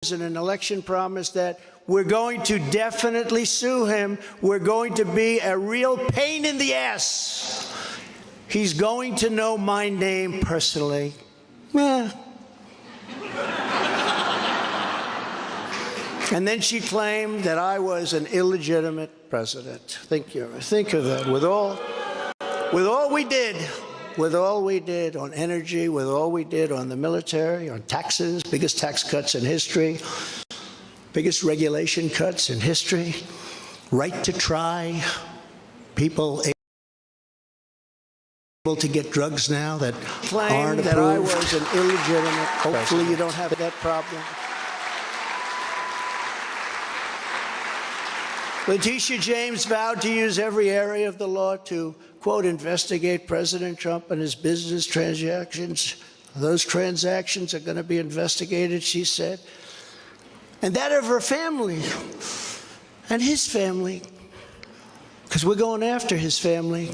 and an election promise that we're going to definitely sue him. We're going to be a real pain in the ass. He's going to know my name personally. And then she claimed that I was an illegitimate president. Think of that. With all we did on energy, with all we did on the military, on taxes, biggest tax cuts in history, biggest regulation cuts in history, right to try, people able to get drugs now that aren't approved. That I was an illegitimate. Hopefully you don't have that problem. Letitia James vowed to use every area of the law to, quote, investigate President Trump and his business transactions. Those transactions are going to be investigated, she said. And that of her family and his family, because we're going after his family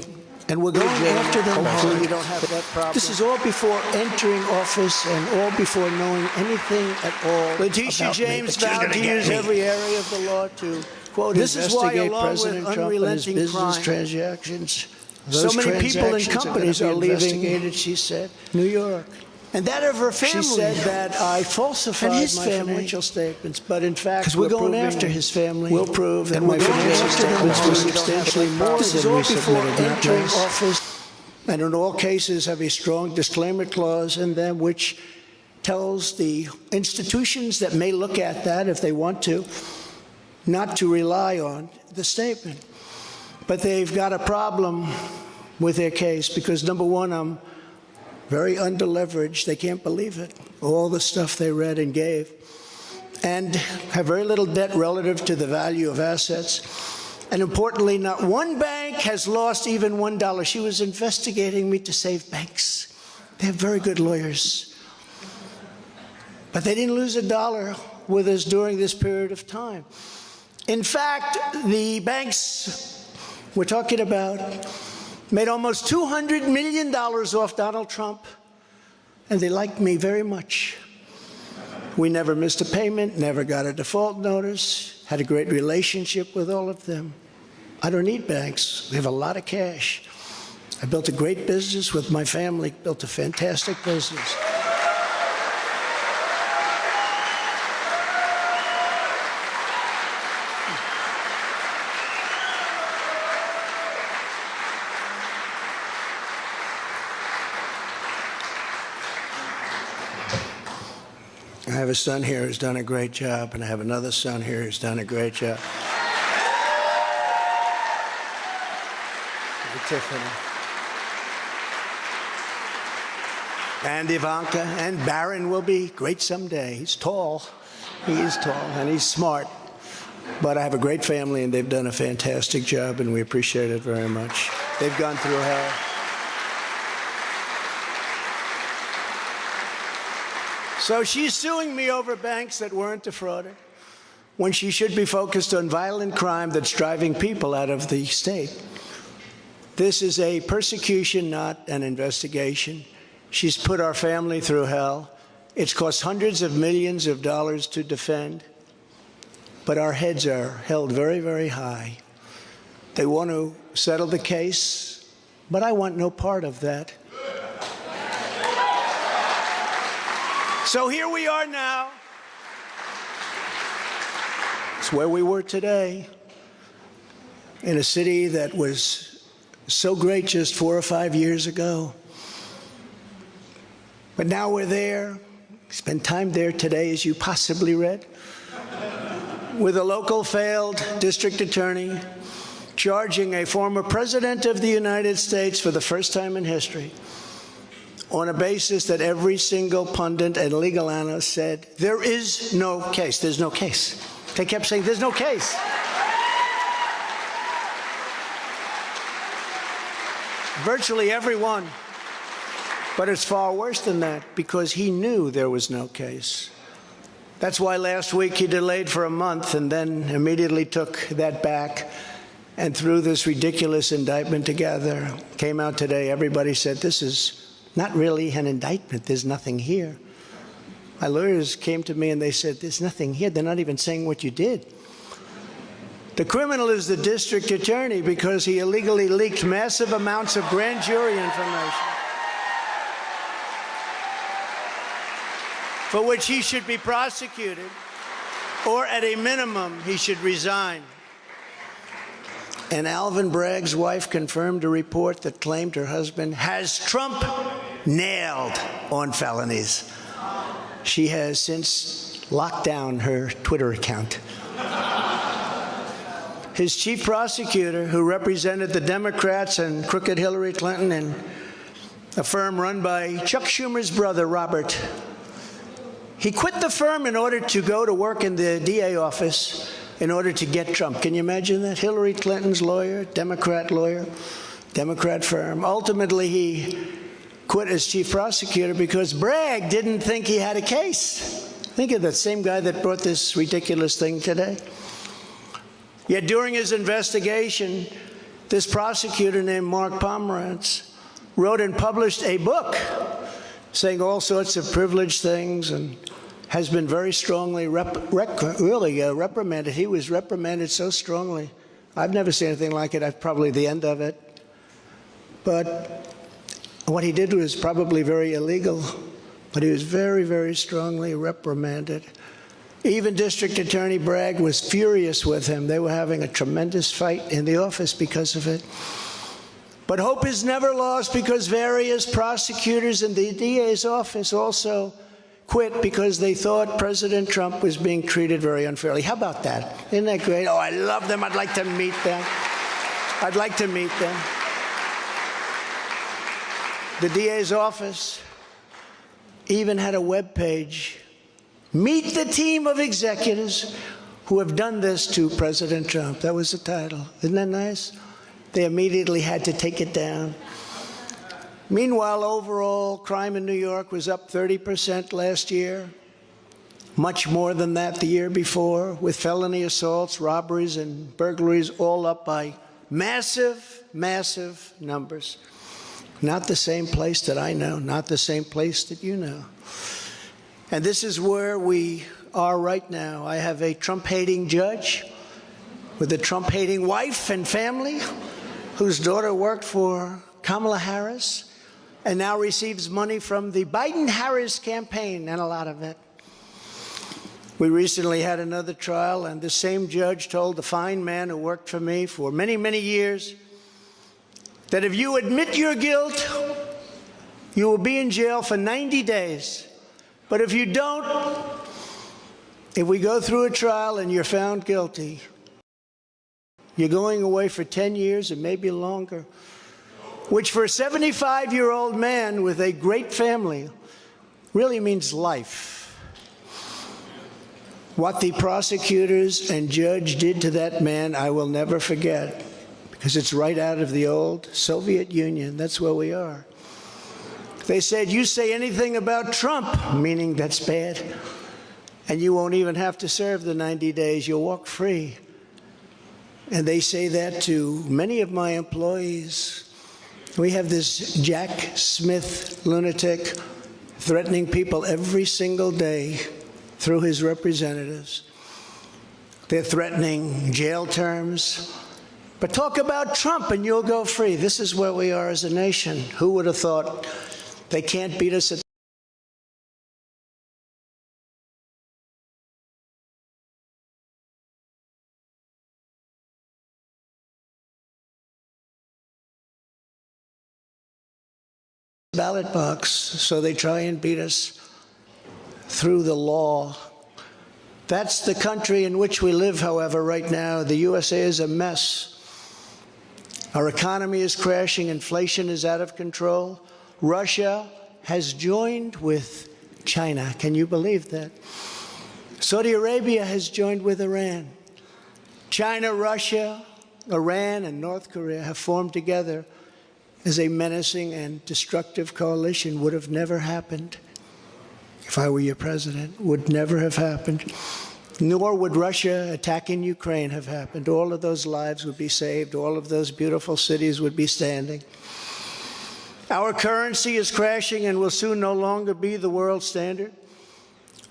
and we're going after them. Hopefully you don't have that problem. This is all before entering office and all before knowing anything at all. Letitia James vowed to use every area of the law to, quote, this investigate President Trump and his business transactions. So many people and companies are leaving, she said, New York. And that of her family. She said that I falsified my financial statements, but in fact, because we're going after his family, we'll prove that my financial statements were substantially more than we submitted entering office. And in all cases, have a strong disclaimer clause in them, which tells the institutions that may look at that if they want to, not to rely on the statement. But they've got a problem with their case because, number one, I'm very underleveraged. They can't believe it, all the stuff they read and gave, and have very little debt relative to the value of assets. And importantly, not one bank has lost even $1. She was investigating me to save banks. They have very good lawyers. But they didn't lose $1 with us during this period of time. In fact, the banks we're talking about made almost $200 million off Donald Trump, and they liked me very much. We never missed a payment, never got a default notice, had a great relationship with all of them. I don't need banks. We have a lot of cash. I built a great business with my family, built a fantastic business. I have a son here who's done a great job, and I have another son here who's done a great job. Tiffany. And Ivanka, and Barron will be great someday. He's tall. He is tall, and he's smart. But I have a great family, and they've done a fantastic job, and we appreciate it very much. They've gone through hell. So she's suing me over banks that weren't defrauded, when she should be focused on violent crime that's driving people out of the state. This is a persecution, not an investigation. She's put our family through hell. It's cost hundreds of millions of dollars to defend, but our heads are held very, very high. They want to settle the case, but I want no part of that. So here we are now. It's where we were today, in a city that was so great just 4 or 5 years ago. But now we're there. Spent time there today, as you possibly read, with a local failed district attorney charging a former president of the United States for the first time in history, on a basis that every single pundit and legal analyst said, there is no case. There's no case. They kept saying, there's no case. Virtually everyone. But it's far worse than that, because he knew there was no case. That's why last week he delayed for a month and then immediately took that back and threw this ridiculous indictment together. Came out today, everybody said, this is not really an indictment. There's nothing here. My lawyers came to me and they said, there's nothing here. They're not even saying what you did. The criminal is the district attorney because he illegally leaked massive amounts of grand jury information, for which he should be prosecuted, or at a minimum, he should resign. And Alvin Bragg's wife confirmed a report that claimed her husband has Trump nailed on felonies. She has since locked down her Twitter account. His chief prosecutor, who represented the Democrats and crooked Hillary Clinton in a firm run by Chuck Schumer's brother, Robert, he quit the firm in order to go to work in the DA office in order to get Trump. Can you imagine that? Hillary Clinton's lawyer, Democrat firm. Ultimately, he quit as chief prosecutor because Bragg didn't think he had a case. Think of that same guy that brought this ridiculous thing today. Yet during his investigation, this prosecutor named Mark Pomerantz wrote and published a book saying all sorts of privileged things and has been very strongly reprimanded. He was reprimanded so strongly. I've never seen anything like it. I've probably the end of it. But what he did was probably very illegal, but he was very, very strongly reprimanded. Even District Attorney Bragg was furious with him. They were having a tremendous fight in the office because of it. But hope is never lost because various prosecutors in the DA's office also quit because they thought President Trump was being treated very unfairly. How about that? Isn't that great? Oh, I love them. I'd like to meet them. I'd like to meet them. The DA's office even had a web page. Meet the team of executives who have done this to President Trump. That was the title. Isn't that nice? They immediately had to take it down. Meanwhile, overall crime in New York was up 30% last year. Much more than that the year before, with felony assaults, robberies, and burglaries all up by massive, massive numbers. Not the same place that I know, not the same place that you know. And this is where we are right now. I have a Trump-hating judge with a Trump-hating wife and family whose daughter worked for Kamala Harris and now receives money from the Biden-Harris campaign, and a lot of it. We recently had another trial, and the same judge told the fine man who worked for me for many, many years that if you admit your guilt, you will be in jail for 90 days. But if you don't, if we go through a trial and you're found guilty, you're going away for 10 years and maybe longer, which for a 75-year-old man with a great family really means life. What the prosecutors and judge did to that man, I will never forget, because it's right out of the old Soviet Union. That's where we are. They said, you say anything about Trump, meaning that's bad, and you won't even have to serve the 90 days. You'll walk free. And they say that to many of my employees. We have this Jack Smith lunatic threatening people every single day through his representatives. They're threatening jail terms. But talk about Trump and you'll go free. This is where we are as a nation. Who would have thought? They can't beat us at the ballot box, so they try and beat us through the law. That's the country in which we live, however, right now. The USA is a mess. Our economy is crashing. Inflation is out of control. Russia has joined with China. Can you believe that? Saudi Arabia has joined with Iran. China, Russia, Iran, and North Korea have formed together as a menacing and destructive coalition. Would have never happened if I were your president. Would never have happened. Nor would Russia attacking Ukraine have happened. All of those lives would be saved. All of those beautiful cities would be standing. Our currency is crashing and will soon no longer be the world standard.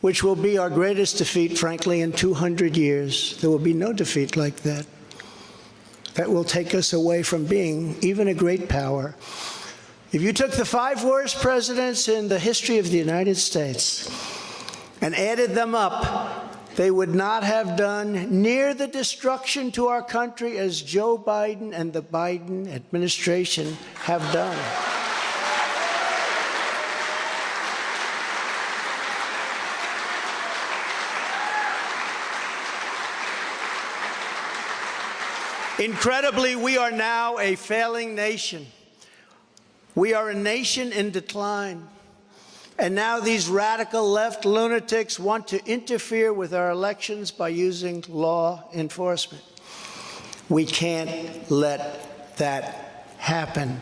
which will be our greatest defeat, frankly, in 200 years. There will be no defeat like that. That will take us away from being even a great power. If you took the 5 worst presidents in the history of the United States and added them up, they would not have done near the destruction to our country as Joe Biden and the Biden administration have done. Incredibly, we are now a failing nation. We are a nation in decline. And now these radical left lunatics want to interfere with our elections by using law enforcement. We can't let that happen.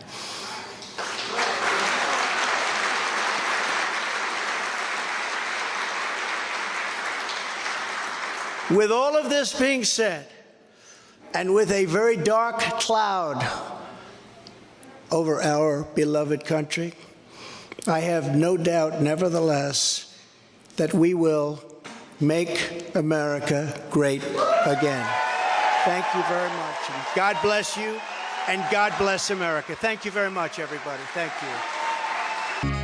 With all of this being said, and with a very dark cloud over our beloved country, I have no doubt, nevertheless, that we will make America great again. Thank you very much. And God bless you, and God bless America. Thank you very much, everybody. Thank you.